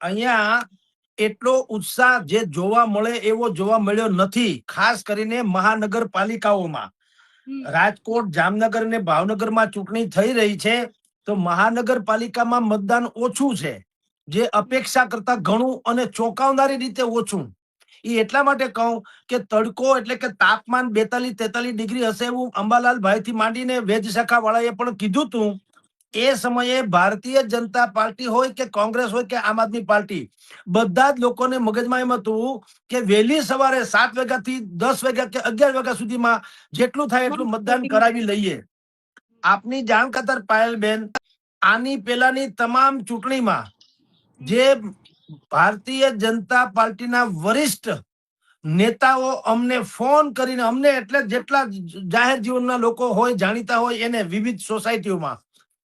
અહીંયા એટલો ઉત્સાહ જે જોવા મળે એવો જોવા મળ્યો નથી, ખાસ કરીને મહાનગરપાલિકાઓમાં. રાજકોટ, જામનગર અને ભાવનગરમાં ચૂંટણી થઈ રહી છે તો મહાનગરપાલિકામાં મતદાન ઓછું છે, જે અપેક્ષા કરતા ઘણું અને ચોંકાવનારી રીતે ઓછું. એ એટલા માટે કહું કે તડકો એટલે કે તાપમાન 42-43 ડિગ્રી હશે એવું અંબાલાલ ભાઈ થી માંડીને વેજ શાખા વાળાએ પણ કીધું હતું. એ સમયે ભારતીય જનતા પાર્ટી હોય કે કોંગ્રેસ હોય કે આમ આદમી પાર્ટી, બધા જ લોકોને મગજમાં એમ હતું કે વહેલી સવારે 7 વાગ્યાથી 10 વાગ્યા કે 11 વાગ્યા સુધીમાં જેટલું થાય એટલું મતદાન કરાવી લઈએ. આપની જાણ ખાતર પાયલબેન, આની પેલાની તમામ ચૂંટણીમાં જે ભારતીય જનતા પાર્ટીના વરિષ્ઠ નેતાઓ અમને ફોન કરીને, અમને એટલે જેટલા જાહેર જીવનના લોકો હોય, જાણીતા હોય, એને વિવિધ સોસાયટીઓમાં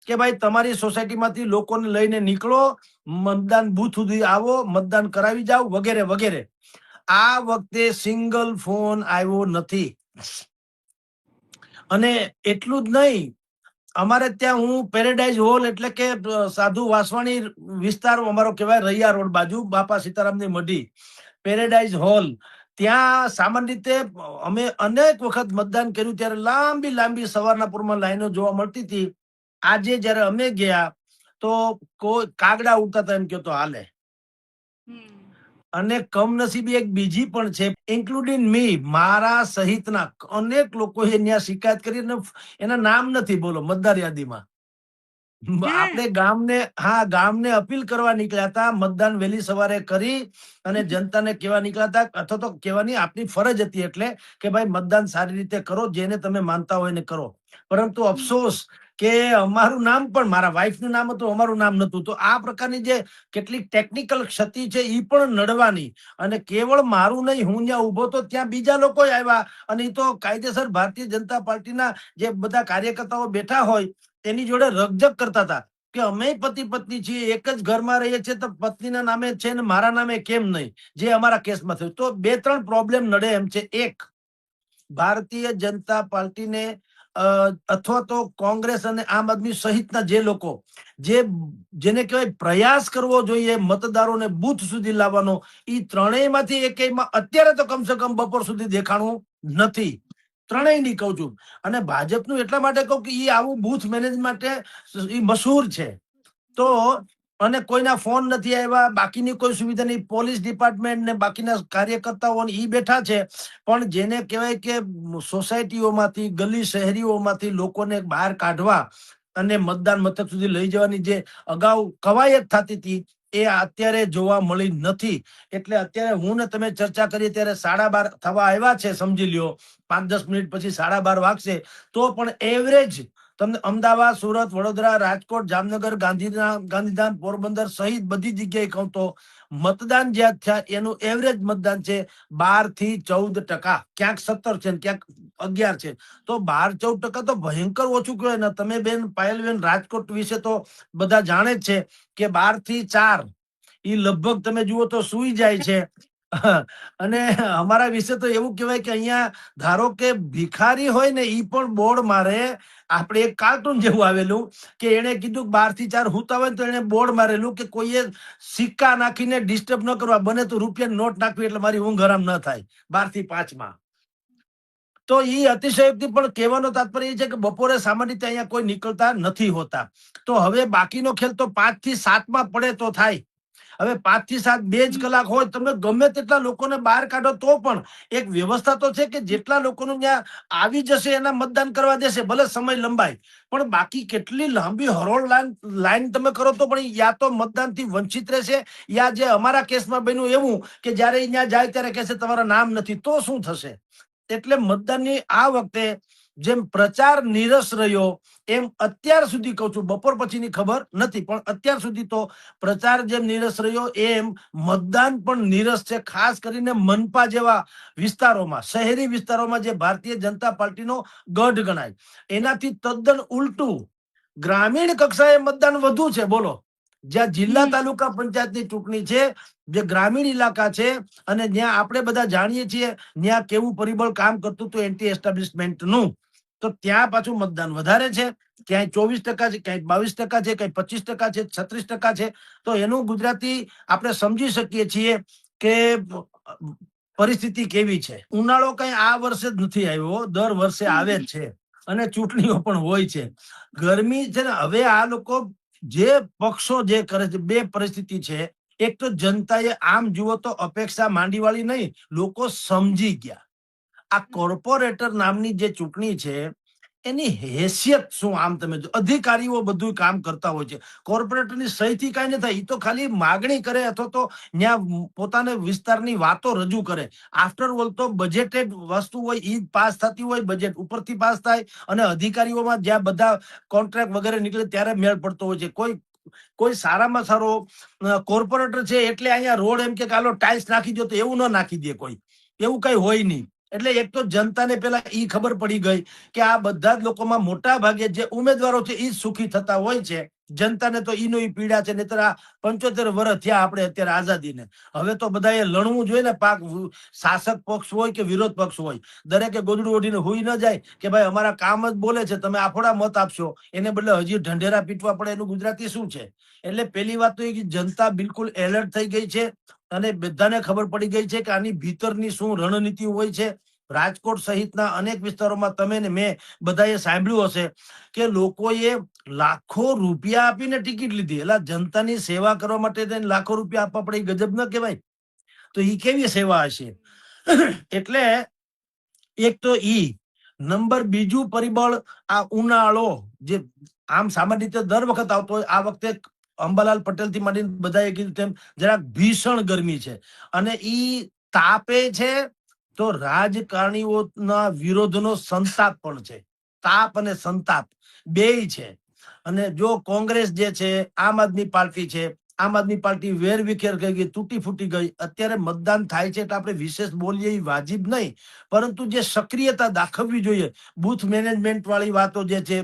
કે ભાઈ તમારી સોસાયટીમાંથી લોકોને લઈને નીકળો, મતદાન બૂથ સુધી આવો, મતદાન કરાવી જાઓ, વગેરે વગેરે. આ વખતે સિંગલ ફોન આવ્યો નથી. અને એટલું જ નહીં, અમારે ત્યાં હું પેરેડાઇઝ હોલ એટલે કે સાધુ વાસવાણી વિસ્તાર અમારો કહેવાય, રૈયા રોડ બાજુ, બાપા સીતારામની મઢી, પેરેડાઇઝ હોલ, ત્યાં સામાન્ય રીતે અમે અનેક વખત મતદાન કર્યું ત્યારે લાંબી લાંબી સવારના પૂરમાં લાઈનો જોવા મળતી હતી. આજે જયારે અમે ગયા તો કોઈ કાગડા ઉડતા હતા એમ કહેતો હાલે. અને કમનસીબી એક બીજી પણ છે, ઇન્ક્લુડિંગ મી, મારા સહિતના અનેક લોકોએ ત્યાં શિકાયત કરી, એના નામ નથી બોલો મતદાર યાદીમાં. આપણે ગામને અપીલ કરવા નીકળ્યા હતા, મતદાન વહેલી સવારે કરી અને જનતાને કહેવા નીકળ્યા હતા, અથવા તો કહેવાની આપની ફરજ હતી એટલે કે ભાઈ મતદાન સારી રીતે કરો, જેને તમે માનતા હોય ને કરો. પરંતુ અફસોસ કે અમારું નામ પણ, મારા વાઈફનું નામ હતું, અમારું નામ નતું. તો આ પ્રકારની જે કેટલીક ટેકનિકલ ક્ષતિ છે એ પણ નડવાની. અને કેવળ મારું નહીં, હું જ્યાં ઉભો તો ત્યાં બીજા લોકો આવ્યા અને એ તો કાયદેસર ભારતીય જનતા પાર્ટીના જે બધા કાર્યકર્તાઓ બેઠા હોય તેની જોડે રકઝક કરતા હતા કે અમે પતિ પત્ની છીએ, એક જ ઘરમાં રહીએ છીએ, તો પત્નીના નામે છે ને મારા નામે કેમ નહીં, જે અમારા કેસમાં થયું. તો 2-3 પ્રોબ્લેમ નડે એમ છે. એક, ભારતીય જનતા પાર્ટીને અથવા તો કોંગ્રેસ અને આમ આદમી સહિતના જે લોકો જેને કહેવાય પ્રયાસ કરવો જોઈએ મતદારોને બૂથ સુધી લાવવાનો, એ ત્રણેયમાંથી એકેયમાં અત્યારે તો કમસે કમ બપોર સુધી દેખાણું નથી. ત્રણેયની કહું છું. અને ભાજપનું એટલા માટે કહું કે એ આવું બૂથ મેનેજ માટે એ મશહૂર છે. તો અને કોઈના ફોન નથી આવ્યા, બાકીની કોઈ સુવિધા નહીં, પોલીસ ડિપાર્ટમેન્ટ ને બાકીના કાર્યકર્તાઓ ઈ બેઠા છે. પણ જેને કહેવાય કે સોસાયટીઓમાંથી, ગલી શહેરીઓમાંથી લોકોને બહાર કાઢવા અને મતદાન મથક સુધી લઈ જવાની જે અગાઉ કવાયત થતી હતી એ અત્યારે જોવા મળી નથી. એટલે અત્યારે હું ને તમે ચર્ચા કરીએ ત્યારે 12:30 થવા આવ્યા છે, સમજી લ્યો 5-10 મિનિટ પછી 12:30 વાગશે. તો પણ એવરેજ તમને અમદાવાદ, સુરત, વડોદરા, રાજકોટ, જામનગર, ગાંધીધામ, પોરબંદર સહિત બધી જગ્યાએ કહું તો મતદાન જ્યાં થયા એનું એવરેજ મતદાન છે 12 થી 14%. ક્યાંક 17 છે, ક્યાંક 11 છે. તો 12-14% તો ભયંકર ઓછું કહેવાય ને. તમે બેન પાયલબેન, રાજકોટ વિશે તો બધા જાણે જ છે કે 12 થી 4 એ લગભગ તમે જુઓ તો સુઈ જાય છે. અને અમારા વિશે તો એવું કહેવાય કે અહીંયા ધારો કે ભિખારી હોય ને ઈ પણ બોર્ડ મારે. આપણે એક કાર્ટૂન જેવું આવેલું કે એને કીધું 12 થી 4 હુતા હોય તો એને બોર્ડ મારેલું કે કોઈએ સિક્કા નાખીને ડિસ્ટર્બ ન કરવા, બને તો રૂપિયાની નોટ નાખવી એટલે મારી ઊંઘ હરામ ન થાય 12 થી 5 માં. તો એ અતિશયોક્તિ પણ કહેવાનો તાત્પર્ય એ છે કે બપોરે સામાન્ય રીતે અહીંયા કોઈ નીકળતા નથી હોતા. તો હવે બાકીનો ખેલ તો 5 થી 7 માં પડે તો થાય. હવે 5 થી 7 2 જ કલાક હોય, તમે ગમે તેટલા લોકોને બહાર કાઢો તો પણ એક વ્યવસ્થા તો છે કે જેટલા લોકોનું ત્યાં આવી જશે એના મતદાન કરવા દેશે, ભલે સમય લંબાય. પણ બાકી કેટલી લાંબી હરોળ લાઈન તમે કરો તો પણ યા તો મતદાનથી વંચિત રહેશે, યા જે અમારા કેસમાં બન્યું એવું કે જયારે અહીંયા જાય ત્યારે કહેશે તમારા નામ નથી, તો શું થશે? એટલે મતદાનની આ વખતે જેમ પ્રચાર નીરસ રહ્યો એમ અત્યાર સુધી કહું છું, બપોર પછીની ખબર નથી પણ અત્યાર સુધી તો પ્રચાર જેમ નીરસ રહ્યો એમ મતદાન પણ નીરસ છે. ખાસ કરીને મનપા જેવા વિસ્તારોમાં, શહેરી વિસ્તારોમાં જે ભારતીય જનતા પાર્ટીનો ગઢ ગણાય એનાથી તદ્દન ઉલટું ગ્રામીણ કક્ષાએ મતદાન વધુ છે. બોલો, જ્યાં જિલ્લા તાલુકા પંચાયતની ચૂંટણી છે, જે ગ્રામીણ ઇલાકા છે અને જ્યાં આપણે બધા જાણીએ છીએ ત્યાં કેવું પરિબળ કામ કરતું હતું એન્ટી એસ્ટાબ્લિશમેન્ટનું, તો ત્યાં પાછું મતદાન વધારે છે, ક્યાંય 24% છે, ક્યાંય 22% છે, ક્યાંય 25% છે, 36% છે. તો એનું ગુજરાતી આપણે સમજી શકીએ છીએ કે પરિસ્થિતિ કેવી છે. ઉનાળો કઈ આ વર્ષે જ નથી આવ્યો, દર વર્ષે આવે જ છે અને ચૂંટણીઓ પણ હોય છે. ગરમી છે ને, હવે આ લોકો જે પક્ષો જે કરે છે, બે પરિસ્થિતિ છે. એક તો જનતાએ આમ જુઓ તો અપેક્ષા માંડીવાળી નહીં, લોકો સમજી ગયા. આ કોર્પોરેટર નામની જે ચૂંટણી છે એની હેસિયત શું, આમ તમે જો અધિકારીઓ બધું કામ કરતા હોય છે, કોર્પોરેટરની સહીથી કઈ નહીં થાય, એ તો ખાલી માગણી કરે અથવા તો ત્યાં પોતાના વિસ્તારની વાતો રજૂ કરે. આફ્ટર ઓલ તો બજેટેડ વસ્તુ હોય એ પાસ થતી હોય, બજેટ ઉપરથી પાસ થાય અને અધિકારીઓમાં જ્યાં બધા કોન્ટ્રાક્ટ વગેરે નીકળે ત્યારે મેળ પડતો હોય છે. કોઈ સારામાં સારો કોર્પોરેટર છે એટલે અહીંયા રોડ એમ કે કાલો ટાઇલ્સ નાખી દો, તો એવું ન નાખી દે કોઈ, એવું કઈ હોય નહીં. એટલે એક તો જનતાને પેલા ઈ ખબર પડી ગઈ કે આ બધા જ લોકોમાં મોટા ભાગે જે ઉમેદવારો છે એ સુખી થતા હોય છે. જનતાને તો ઈનો ઈ પીડા છે. નહીતર આ 75 વર્ષ થયા આપણે અત્યારે આઝાદીને, હવે તો બધાએ લણવું જોઈએ ને. પાક શાસક પક્ષ હોય કે વિરોધ પક્ષ હોય, દરેકે ગોદડું ઓઢીને હુઈ ન જાય કે ભાઈ અમારા કામ જ બોલે છે, તમે આફોડા મત આપશો, એને બદલે હજી ઢંઢેરા પીટવા પડે. એનું ગુજરાતી શું છે? એટલે પેલી વાત તો એ કે જનતા બિલકુલ એલર્ટ થઈ ગઈ છે અને બધાને ખબર પડી ગઈ છે કે આની ભીતરની શું રણનીતિ હોય છે. રાજકોટ સહિતના અનેક વિસ્તારોમાં તમે ને મેં બધાએ સાંભળ્યું હશે કે લોકોએ લાખો રૂપિયા આપીને ટિકિટ લીધી. એટલે જનતાની સેવા કરવા માટે લાખો રૂપિયા આપવા પડે, ગજબ ન કહેવાય? તો એ કેવી સેવા હશે? એટલે એક તો ઈ નંબર, બીજું પરિબળ આ ઉનાળો, જે આમ સામાન્ય રીતે દર વખત આવતો હોય, આ વખતે અંબાલાલ પટેલ થી માંડીને બધાએ કીધું તેમ જરાક ભીષણ ગરમી છે અને ઈ તાપે છે તો રાજકારણીઓના વિરોધનો સંતાપ પણ છે. તાપ અને સંતાપ બેય છે. અને જો કોંગ્રેસ જે છે, આમ આદમી પાર્ટી છે, આમ આદમી પાર્ટી વેરવિખેર થઈ ગઈ, તૂટી ફૂટી ગઈ. અત્યારે મતદાન થાય છે એટલે આપણે વિશેષ બોલીએ એ વાજિબ નહીં, પરંતુ જે સક્રિયતા દાખવવી જોઈએ, બુથ મેનેજમેન્ટ વાળી વાતો જે છે,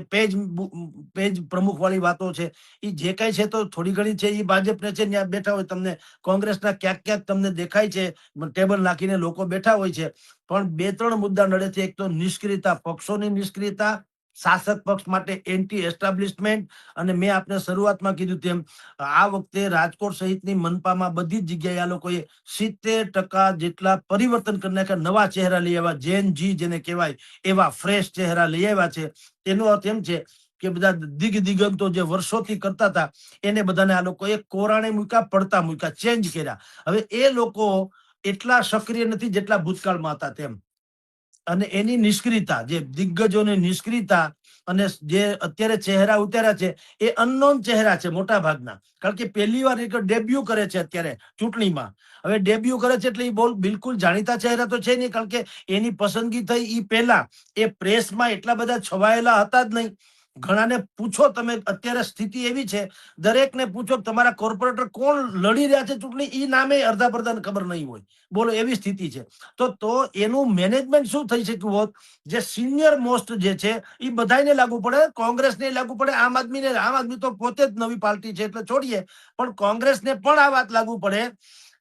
પેજ પ્રમુખ વાળી વાતો છે, એ જે કઈ છે તો થોડી ઘણી છે એ ભાજપને છે. ત્યાં બેઠા હોય તમને કોંગ્રેસના ક્યાંક ક્યાંક તમને દેખાય છે, ટેબલ નાખીને લોકો બેઠા હોય છે. પણ 2-3 મુદ્દા નડે છે. એક તો નિષ્ક્રિયતા, પક્ષોની નિષ્ક્રિયતા, શાસક પક્ષ માટે એન્ટી એસ્ટાબ્લિશમેન્ટ. અને મેં આપને શરૂઆતમાં કીધું તેમ આ વખતે રાજકોટ સહિતની મનપામાં બધી જ જગ્યાએ આ લોકોએ 70% જેટલા પરિવર્તન કરી નાખ્યા, નવા ચહેરા લઈ આવ્યા, જેન જી જેને કહેવાય એવા ફ્રેશ ચહેરા લઈ આવ્યા છે. એનો અર્થ એમ છે કે બધા દિગંતો જે વર્ષોથી કરતા હતા એને બધાને આ લોકોએ કોરાણે મૂક્યા, પડતા મૂક્યા, ચેન્જ કર્યા. હવે એ લોકો એટલા સક્રિય નથી જેટલા ભૂતકાળમાં હતા તેમ. અને એની નિષ્ક્રિયતા, જે દિગ્ગજોની નિષ્ક્રિયતા અને જે અત્યારે ચહેરા ઉતાર્યા છે એ અનનોન ચહેરા છે મોટા ભાગના. કારણ કે પહેલી વાર એક ડેબ્યુ કરે છે અત્યારે ચૂંટણીમાં. હવે ડેબ્યુ કરે છે એટલે એ બિલકુલ જાણીતા ચહેરા તો છે નહીં, કારણ કે એની પસંદગી થઈ એ પહેલા એ પ્રેસમાં એટલા બધા છવાયેલા હતા જ નહીં. ઘણાને પૂછો તમે, અત્યારે સ્થિતિ એવી છે, દરેકને પૂછો તમારા કોર્પોરેટર કોણ લડી રહ્યા છે ચૂંટણી, એ નામે અડધા પડધાને ખબર નહીં હોય. બોલો, એવી સ્થિતિ છે. તો એનું મેનેજમેન્ટ શું થઈ શક્યું હોત? જે સિનિયર મોસ્ટ જે છે એ બધાને લાગુ પડે, કોંગ્રેસને લાગુ પડે, આમ આદમી તો પોતે જ નવી પાર્ટી છે એટલે છોડીએ, પણ કોંગ્રેસને પણ આ વાત લાગુ પડે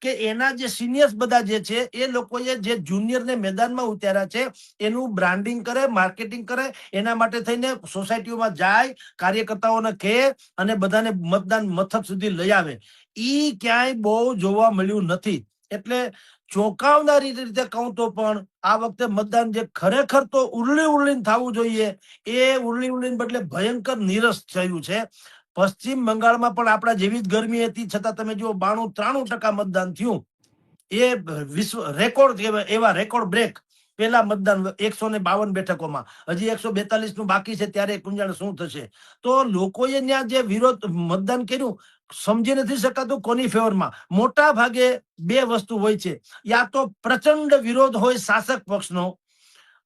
કે એના જે સિનિયર્સ બધા જે છે એ લોકોએ જે જુનિયરને મેદાનમાં ઉતાર્યા છે એનું બ્રાન્ડિંગ કરે, માર્કેટિંગ કરે. એના માટે થઈને સોસાયટીઓમાં જાય, કાર્યકર્તાઓને કહે અને બધાને મતદાન મથક સુધી લઈ આવે. ઈ ક્યાંય બહુ જોવા મળ્યું નથી. એટલે ચોંકાવનારી રીતે કહું તો પણ આ વખતે મતદાન જે ખરેખર તો ઉરલીને થવું જોઈએ એ ઉરલીને બદલે ભયંકર નીરસ થયું છે. પશ્ચિમ બંગાળમાં પણ આપણા જેવી જ ગરમી હતી, છતાં તમે જુઓ 92-93% મતદાન થયું. એ વિશ્વ રેકોર્ડ કહેવાય, એવા રેકોર્ડ બ્રેક. પેલા મતદાન 152 બેઠકોમાં, હજી 142 નું બાકી છે, ત્યારે કુંજાણ શું થશે? તો લોકોએ ત્યાં જે વિરોધ મતદાન કર્યું, સમજી નથી શકાતું કોની ફેવરમાં. મોટા ભાગે બે વસ્તુ હોય છે, યા તો પ્રચંડ વિરોધ હોય શાસક પક્ષનો,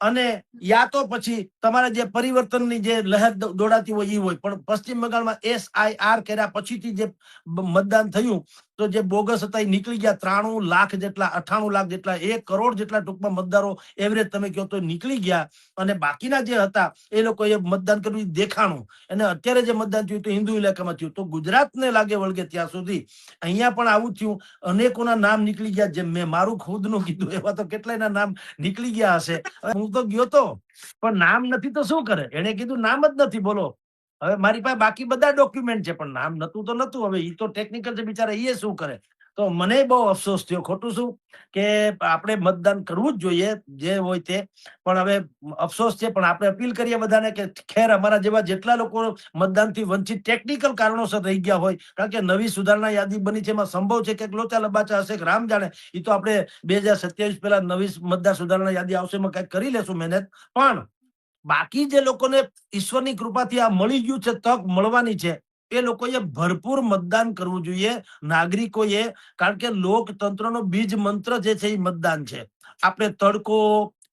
અને યા તો પછી તમારા જે પરિવર્તનની જે લહેર દોડાતી હોય એ હોય. પણ પશ્ચિમ બંગાળમાં SIR કર્યા પછીથી જે મતદાન થયું તો જે બોગસ હતા એ નીકળી ગયા. 93 લાખ જેટલા, 98 લાખ જેટલા, 1 કરોડ જેટલા ટૂંકમાં મતદારો એવરેજ તમે કહો તો નીકળી ગયા. અને બાકીના જે હતા એ લોકોએ મતદાન કર્યું દેખાણું. અને અત્યારે જે મતદાન થયું તો હિન્દુ ઇલાકામાં થયું. તો ગુજરાતને લાગે વળગે ત્યાં સુધી અહીંયા પણ આવું થયું. અનેકોના નામ નીકળી ગયા. જેમ મેં મારું ખુદનું કીધું એવા તો કેટલાયના નામ નીકળી ગયા હશે. હું તો ગયો તો પણ નામ નથી તો શું કરે? એને કીધું નામ જ નથી. બોલો, હવે મારી પાસે બાકી બધા ડોક્યુમેન્ટ છે પણ નામ નતું તો નતું. હવે એ તો ટેકનિકલ છે બિચારા, એ શું કરે? તો મને બહુ અફસોસ થયો. ખોટું શું કે આપણે મતદાન કરવું જ જોઈએ જે હોય તે, પણ હવે અફસોસ છે. પણ આપણે અપીલ કરીએ બધાને કે ખેર અમારા જેવા જેટલા લોકો મતદાનથી વંચિત ટેકનિકલ કારણોસર રહી ગયા હોય, કારણ કે નવી સુધારણા યાદી બની છે, એમાં સંભવ છે કે લોચા લબાચા હશે કે રામ જાણે. એ તો આપણે 2027 પહેલા નવી મતદાર સુધારણા યાદી આવશે, એમાં કઈક કરી લેશું મહેનત. પણ બાકી જે લોકોને ઈશ્વરની કૃપાથી આ મળી ગયું છે, તક મળવાની છે, એ લોકોએ ભરપૂર મતદાન કરવું જોઈએ નાગરિકોએ. કારણ કે લોકતંત્રનો બીજ મંત્ર જે છે એ મતદાન છે. આપણે તડકો,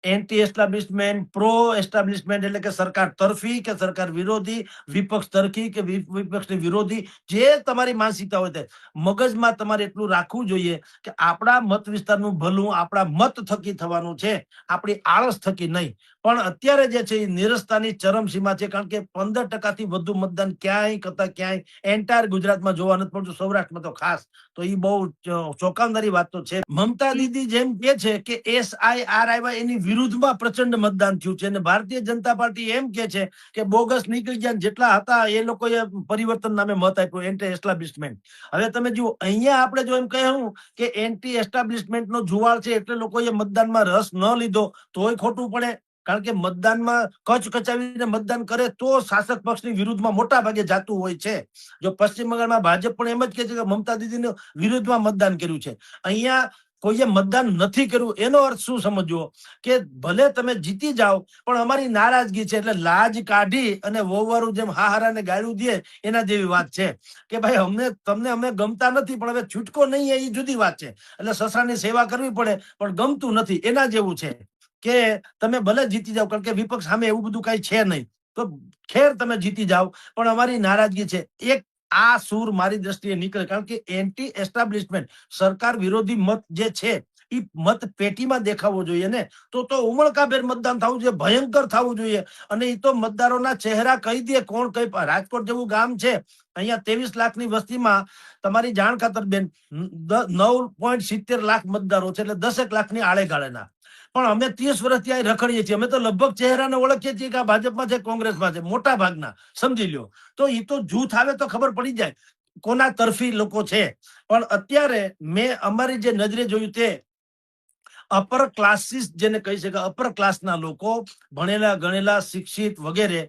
એન્ટી એસ્ટાબ્લિશમેન્ટ, પ્રો એસ્ટાબ્લિશમેન્ટ એટલે કે સરકાર તરફી કે સરકાર વિરોધી, વિપક્ષ તરફી કે વિપક્ષની વિરોધી, જે તમારી માનસિકતા હોય તે મગજમાં તમારે એટલું રાખવું જોઈએ કે આપણા મત વિસ્તારનું ભલું આપણા મત થકી થવાનું છે, આપણી આળસ થકી નહીં. પણ અત્યારે જે છે એ નિરસ્તાની ચરમસીમા છે. કારણ કે 15% થી વધુ મતદાન ક્યાંય કરતા ક્યાંય એન્ટાયર ગુજરાતમાં જોવા નથી મળતું, સૌરાષ્ટ્રમાં તો ખાસ. તો એ બહુ ચોંકાવનારી વાત તો છે. મમતા દીદી જેમ કે છે કે SIR આવ્યા એની વિરુદ્ધમાં પ્રચંડ મતદાન થયું છે, અને ભારતીય જનતા પાર્ટી એમ કે છે કે બોગસ નીકળી ગયા, જેટલા હતા એ લોકોએ પરિવર્તન નામે મત આપ્યું, એન્ટી એસ્ટાબ્લિશમેન્ટ. હવે તમે જુઓ, અહીંયા આપણે જો એમ કહ્યું કે એન્ટી એસ્ટાબ્લિશમેન્ટ નો જુવાળ છે એટલે લોકોએ મતદાનમાં રસ ન લીધો, તોય ખોટું પડે. કારણ કે મતદાનમાં કચ કચાવીને મતદાન કરે તો શાસક પક્ષની વિરુદ્ધમાં મોટા ભાગે જાતું હોય છે. જો પશ્ચિમ બંગાળમાં ભાજપ પણ એમ જ કે છે કે મમતા દીદીને વિરુદ્ધમાં મતદાન કર્યું છે. અહીંયા કોઈએ મતદાન નથી કર્યું એનો અર્થ શું સમજવો કે ભલે તમે જીતી જાઓ પણ અમારી નારાજગી છે. એટલે લાજ કાઢી અને વહુવારું જેમ હાહારાને ગાળું દે એના જેવી વાત છે કે ભાઈ તમને અમે ગમતા નથી પણ હવે છૂટકો નહીં, એ જુદી વાત છે. એટલે સસરાની સેવા કરવી પડે પણ ગમતું નથી, એના જેવું છે કે તમે ભલે જીતી જાઓ, કારણ કે વિપક્ષ સામે એવું બધું કઈ છે નહીં, તો ખેર તમે જીતી જાઓ પણ અમારી નારાજગી છે. એક આ સૂર મારી દ્રષ્ટિએ નીકળે. કારણ કે એન્ટી એસ્ટાબ્લિશમેન્ટ સરકાર વિરોધી મત જે છે એ મત પેટીમાં દેખાવો જોઈએ ને. તો ઉમળકાભેર મતદાન થવું જોઈએ, ભયંકર થવું જોઈએ. અને એ તો મતદારોના ચહેરા કહી દે કોણ કઈ. રાજકોટ જેવું ગામ છે, અહીંયા 23 લાખની વસ્તીમાં તમારી જાણ ખાતર બેન 9.70 લાખ મતદારો છે, એટલે 10 લાખની આળેગાળેના. પણ અમે 30 વર્ષ ત્યાં રખડીએ છીએ. અમે તો લગભગ ચહેરાને ઓળખીએ છીએ કે આ ભાજપમાં છે, કોંગ્રેસમાં છે, મોટા ભાગના સમજી લ્યો. તો એ તો જૂથ આવે તો ખબર પડી જાય કોના તરફી લોકો છે. પણ અત્યારે મેં અમારી જે નજરે જોયું તે અપર ક્લાસીસ જેને કહી શકાય, અપર ક્લાસના લોકો, ભણેલા ગણેલા શિક્ષિત વગેરે,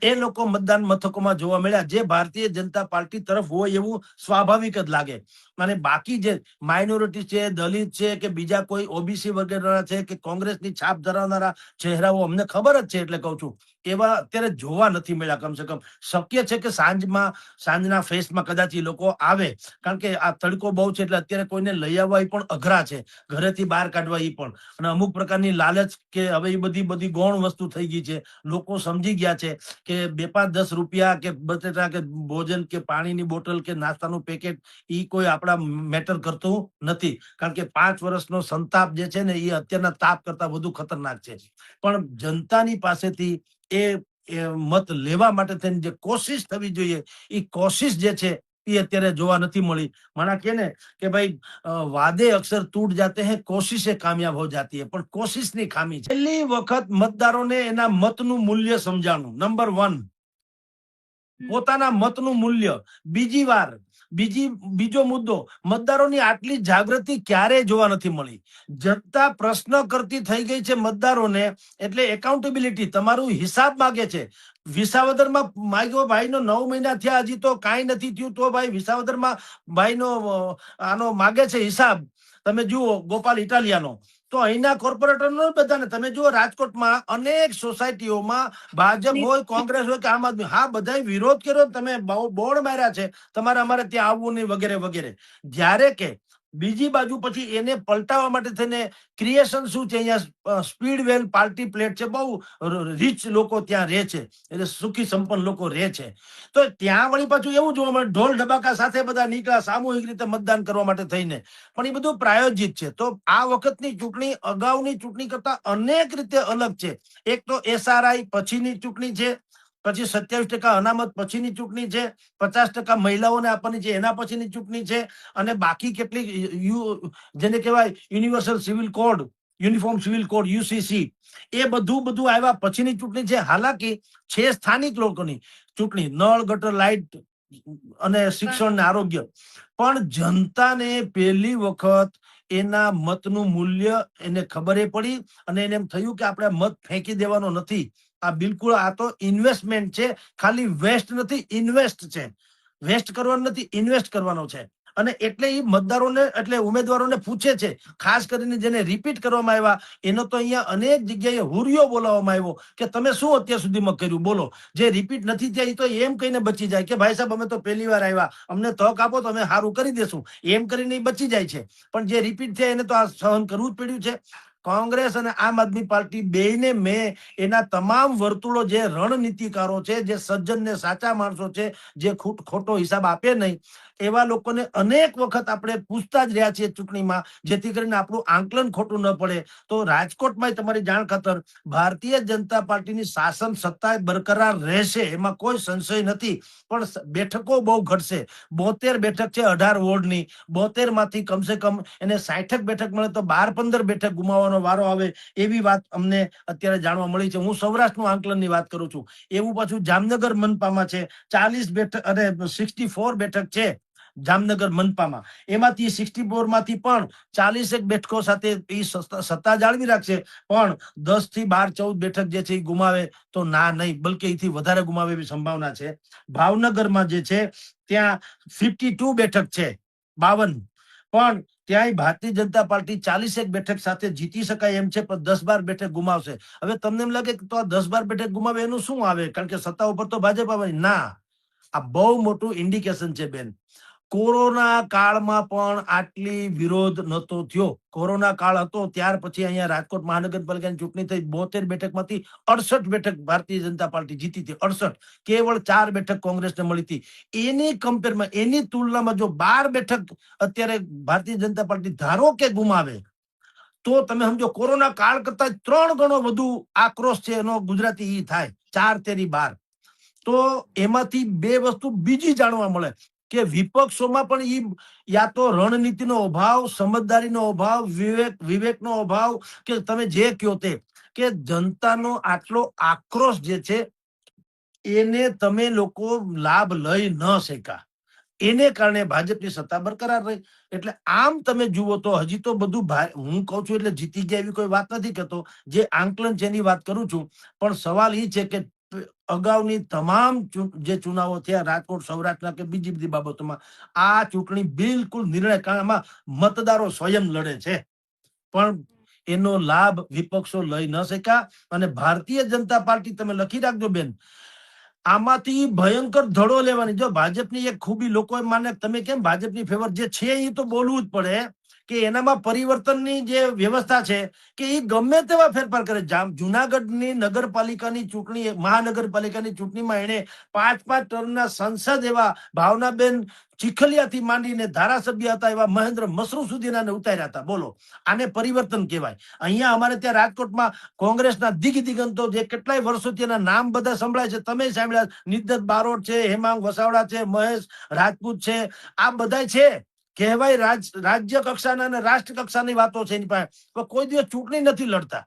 એ લોકો મતદાન મથકોમાં જોવા મળ્યા, જે ભારતીય જનતા પાર્ટી તરફ હોય એવું સ્વાભાવિક જ લાગે. અને બાકી જે માઇનોરિટી છે, દલિત છે કે બીજા કોઈ ઓબીસી વગેરેના છે કે કોંગ્રેસની છાપ ધરાવનારા ચહેરાઓ અમને ખબર જ છે એટલે કહું છું, એવા અત્યારે જોવા નથી મળ્યા. કમસે કમ શક્ય છે કે સાંજના ફેસમાં કદાચ એ લોકો આવે, કારણ કે આ તડકો બહુ છે એટલે અત્યારે કોઈને લઈ આવવા પણ અઘરા છે, ઘરેથી બહાર કાઢવા એ પણ. અને અમુક પ્રકારની લાલચ કે હવે એ બધી ગૌણ વસ્તુ થઈ ગઈ છે. લોકો સમજી ગયા છે કે 2-5-10 રૂપિયા કે બટેટા કે ભોજન કે પાણીની બોટલ કે નાસ્તાનું પેકેટ એ કોઈ આપણા મેટર કરતું નથી. કારણ કે 5 વર્ષનો સંતાપ જે છે ને એ અત્યારના તાપ કરતા વધુ ખતરનાક છે. પણ જનતાની પાસેથી એ મત લેવા માટે થઈને જે કોશિશ થવી જોઈએ એ કોશિશ જે છે એ અત્યારે જોવા નથી મળી. માણા કે ને કે ભાઈ વાદે અક્ષર તૂટ જાતે હૈ, કોશિશે કામયાબ હો જાતી હૈ. પણ કોશિશની ખામી છે. પહેલી વખત મતદારોને એના મતનું મૂલ્ય સમજાણું, નંબર 1 પોતાના મતનું મૂલ્ય. બીજો મુદ્દો, મતદારોની આટલી જાગૃતિ ક્યારેય જોવા નથી મળી. જનતા પ્રશ્ન કરતી થઈ ગઈ છે મતદારોને, એટલે એકાઉન્ટેબિલિટી, તમારું હિસાબ માગે છે. વિસાવદરમાં માગ્યો ભાઈનો 9 મહિના થયા, હજી તો કાંઈ નથી થયું, તો ભાઈ વિસાવદરમાં ભાઈનો આનો માગે છે હિસાબ. તમે જુઓ ગોપાલ ઇટાલિયાનો, તો અહીંના કોર્પોરેટરનો બધાને તમે જુઓ, રાજકોટમાં અનેક સોસાયટીઓમાં ભાજપ હોય, કોંગ્રેસ હોય કે આમ આદમી, હા બધાએ વિરોધ કર્યો, તમે બોર્ડ માર્યા છે તમારે અમારે ત્યાં આવવું નહીં વગેરે વગેરે. જ્યારે કે બીજી બાજુ પછી એને પલટાવવા માટે થઈને ક્રિએશન શું છે, અહીંયા સ્પીડ વેલ પાર્ટી પ્લેટ છે, બહુ રીચ લોકો ત્યાં રહે છે, એટલે સુખી સંપન્ન લોકો રહે છે. તો ત્યાં વળી પાછું એવું જોવા મળે ઢોલ ઢબાકા સાથે બધા નીકળ્યા સામૂહિક રીતે મતદાન કરવા માટે થઈને, પણ એ બધું પ્રાયોજિત છે. તો આ વખતની ચૂંટણી અગાઉની ચૂંટણી કરતા અનેક રીતે અલગ છે. એક તો SRI પછીની ચૂંટણી છે, પછી 27% અનામત પછીની ચૂંટણી છે, 50% મહિલાઓને આપવાની છે એના પછીની ચૂંટણી છે, અને બાકી કેટલીક જેને કહેવાય universal civil code, uniform civil code UCC, એ બધું આવ્યા પછીની ચૂંટણી છે. હાલાકી છે સ્થાનિક લોકોની ચૂંટણી, નળ ગટર લાઇટ અને શિક્ષણ ને આરોગ્ય, પણ જનતાને પહેલી વખત એના મતનું મૂલ્ય એને ખબર પડી, અને એને એમ થયું કે આપણે મત ફેંકી દેવાનો નથી, આ બિલકુલ આ તો ઇન્વેસ્ટમેન્ટ છે, ખાલી વેસ્ટ નથી, ઇન્વેસ્ટ છે, વેસ્ટ કરવાનો નથી, ઇન્વેસ્ટ કરવાનો છે. અને એટલે એ મતદારોને એટલે ઉમેદવારોને પૂછે છે, ખાસ કરીને જેને રિપીટ કરવામાં આવ્યા એનો તો અહીંયા અનેક જગ્યાએ હુરિયો બોલાવવામાં આવ્યો કે તમે શું અત્યાર સુધીમાં કર્યું બોલો. જે રિપીટ નથી થયા એ તો એમ કહીને બચી જાય કે ભાઈ સાહેબ અમે તો પહેલી વાર આવ્યા, અમને તક આપો તો અમે સારું કરી દેશું, એમ કરીને બચી જાય છે. પણ જે રિપીટ થયા એને તો આ સહન કરવું જ પડ્યું છે. કોંગ્રેસ અને આમ આદમી પાર્ટી બેયને મેં એના તમામ વર્તુળો, જે રણનીતિકારો છે, જે સજ્જન ને સાચા માણસો છે, જે ખોટો હિસાબ આપે નહીં, એવા લોકોને અનેક વખત આપણે પૂછતા જ રહ્યા છીએ ચૂંટણીમાં, જેથી કરીને આપણું આંકલન ખોટું ન પડે. તો રાજકોટમાં તમારી જાણ ખાતર ભારતીય જનતા પાર્ટીની શાસન સત્તા બરકરાર રહેશે, એમાં કોઈ સંશય નથી, પણ બેઠકો બહુ ઘટશે. 72 બેઠક છે 18 વોર્ડની, 72 માંથી કમસે કમ એને 60 બેઠક મળે તો 12-15 બેઠક ગુમાવવાનો વારો આવે, એવી વાત અમને અત્યારે જાણવા મળી છે. હું સૌરાષ્ટ્રનું આંકલનની વાત કરું છું. એવું પાછું જામનગર મનપામાં છે 40 બેઠક અને 64 બેઠક છે જામનગર મનપામાં, એમાંથી 64 માંથી પણ 41 બેઠકો સાથે એ સત્તા જાળવી રાખશે, પણ 10 થી 12-14 બેઠક જે છે એ ગુમાવે તો ના નહીં, બલકે એથી વધારે ગુમાવે એવી સંભાવના છે. ભાવનગરમાં જે છે ત્યાં 52 બેઠક છે, 52, પણ ત્યાંય ભારતીય જનતા પાર્ટી 41 બેઠક સાથે જીતી શકાય એમ છે, પણ 10-12 બેઠક ગુમાવશે. હવે તમને એમ લાગે કે તો આ 10-12 બેઠક ગુમાવે એનું શું આવે, કારણ કે સત્તા ઉપર તો ભાજપ આવે. ના, આ બહુ મોટું ઇન્ડિકેશન છે બેન. કોરોના કાળમાં પણ આટલી વિરોધ નતો થયો. કોરોના કાળ હતો ત્યાર પછી અહીંયા રાજકોટ મહાનગરપાલિકાની ચૂંટણી થઈ, 72 બેઠકમાંથી 68 બેઠક ભારતીય જનતા પાર્ટી જીતી હતી, 68, કેવળ 4 બેઠક કોંગ્રેસને મળી હતી. એની કમ્પેરમાં, એની તુલનામાં જો 12 બેઠક અત્યારે ભારતીય જનતા પાર્ટી ધારો કે ગુમાવે, તો તમે સમજો કોરોના કાળ કરતા 3 ગણો વધુ આક્રોશ છે એનો ગુજરાતી ઈ થાય, 4 તેરી 12. તો એમાંથી બે વસ્તુ બીજી જાણવા મળે કે વિપક્ષોમાં પણ ઈ યા તો રણનીતિનો અભાવ, સમજદારીનો અભાવ, વિવેકનો અભાવ, કે તમે જે કયો તે, કે જનતાનો આટલો આક્રોશ જે છે એને તમે લોકો લાભ લઈ ન શક્યા, એને કારણે ભાજપની સત્તા બરકરાર રહી. એટલે આમ તમે જુઓ તો હજી તો બધું હું કઉ છું એટલે જીતી ગયા એવી કોઈ વાત નથી કરતો, જે આંકલન છે એની વાત કરું છું. પણ સવાલ એ છે કે અગાઉની તમામ જે ચુનાવો થયા રાજકોટ, સૌરાષ્ટ્રના કે બીજી બધી બાબતોમાં, આ ચૂંટણી બિલકુલ નિર્ણય, કારણ આમાં મતદારો સ્વયં લડે છે, પણ એનો લાભ વિપક્ષો લઈ ન શક્યા. અને ભારતીય જનતા પાર્ટી, તમે લખી રાખજો બેન, આમાંથી ભયંકર ધડો લેવાની. જો ભાજપની એક ખૂબી લોકો એમ માને, તમે કેમ ભાજપની ફેવર જે છે એ તો બોલવું જ પડે, કે એનામાં પરિવર્તનની જે વ્યવસ્થા છે કે એ ગમે તેવા ફેરફાર કરે. જુનાગઢની નગરપાલિકાની ચૂંટણી, મહાનગરપાલિકાની ચૂંટણીમાં એને 5-5 ટર્મના સંસદ એવા ભાવનાબેન ચીખલિયાથી માંડીને ધારાસભ્ય હતા એવા મહેન્દ્ર મસરૂ સુધીના ઉતાર્યા હતા. બોલો, આને પરિવર્તન કહેવાય. અહીંયા અમારે ત્યાં રાજકોટમાં કોંગ્રેસના દિગ્ગંતો જે કેટલાય વર્ષોથી એના નામ બધા સંભળાય છે, તમે સાંભળ્યા, નિદ્દત બારોટ છે, હેમાંગ વસાવડા છે, મહેશ રાજપૂત છે, આ બધા છે, કહેવાય રાજ્ય કક્ષાના અને રાષ્ટ્ર કક્ષાની વાતો છે એની પાસે, કોઈ દિવસ ચૂંટણી નથી લડતા.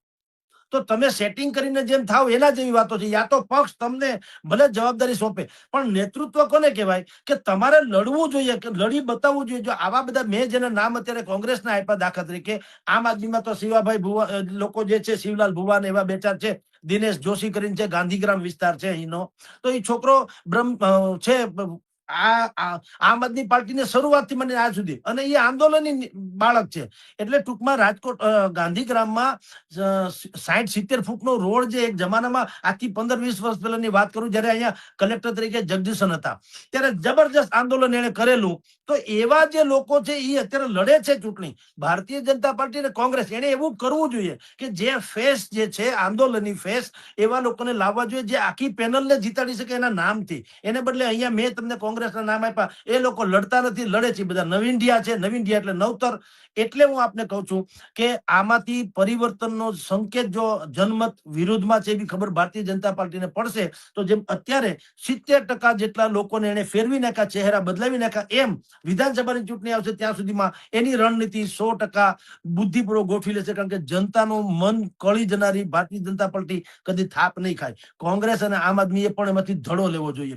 તો તમે સેટિંગ કરીને જેમ થાવ એના જેવી વાતો છે. યા તો પક્ષ તમને ભલે જવાબદારી સોંપે, પણ નેતૃત્વ કોને કહેવાય, કે તમારે લડવું જોઈએ, કે લડી બતાવવું જોઈએ. જો આવા બધા મેં જેના નામ અત્યારે કોંગ્રેસના આપ્યા, દાખલા તરીકે આમ આદમીમાં તો શિવાભાઈ ભુવા લોકો જે છે, શિવલાલ ભુવાન એવા બે ચાર છે, દિનેશ જોશી કરીને છે, ગાંધીગ્રામ વિસ્તાર છે અહીંનો, તો એ છોકરો બ્રહ્મ છે, આમ આદમી પાર્ટીને શરૂઆતથી મને આજ સુધી, અને એ આંદોલનની બાળક છે. એટલે ટૂંકમાં રાજકોટ ગાંધીગ્રામમાં 60-70 ફૂટનો રોડ, જે એક જમાનામાં આજથી 15-20 વર્ષ પહેલાની વાત કરું, જયારે અહીંયા કલેક્ટર તરીકે જગદીશન હતા, ત્યારે જબરજસ્ત આંદોલન એને કરેલું. તો એવા જે લોકો છે એ અત્યારે લડે છે ચૂંટણી, ભારતીય જનતા પાર્ટી અને કોંગ્રેસ. એને એવું કરવું જોઈએ કે જે ફેસ જે છે આંદોલનની ફેસ, એવા લોકોને લાવવા જોઈએ જે આખી પેનલને જીતાડી શકે એના નામથી. એને બદલે અહીંયા મેં તમને કોંગ્રેસના નામ આપ્યા, એ લોકો લડતા નથી, લડે છે બધા નવીનડિયા છે. નવીનડિયા એટલે નવતર. એટલે હું આપને કહું છું કે આમાંથી પરિવર્તનનો સંકેત જો જનમત વિરુદ્ધમાં છે એવી ખબર ભારતીય જનતા પાર્ટીને પડશે, તો જેમ અત્યારે 70% જેટલા લોકોને એને ફેરવી નાખ્યા, ચહેરા બદલાવી નાખ્યા, એમ વિધાનસભાની ચૂંટણી આવશે ત્યાં સુધીમાં એની રણનીતિ 100% બુદ્ધિપૂર્વક ગોઠવી લેશે. કારણ કે જનતાનું મન કળી જનારી ભારતીય જનતા પાર્ટી કદી થાપ નહીં ખાય. કોંગ્રેસ અને આમ આદમીએ પણ એમાંથી ધડો લેવો જોઈએ.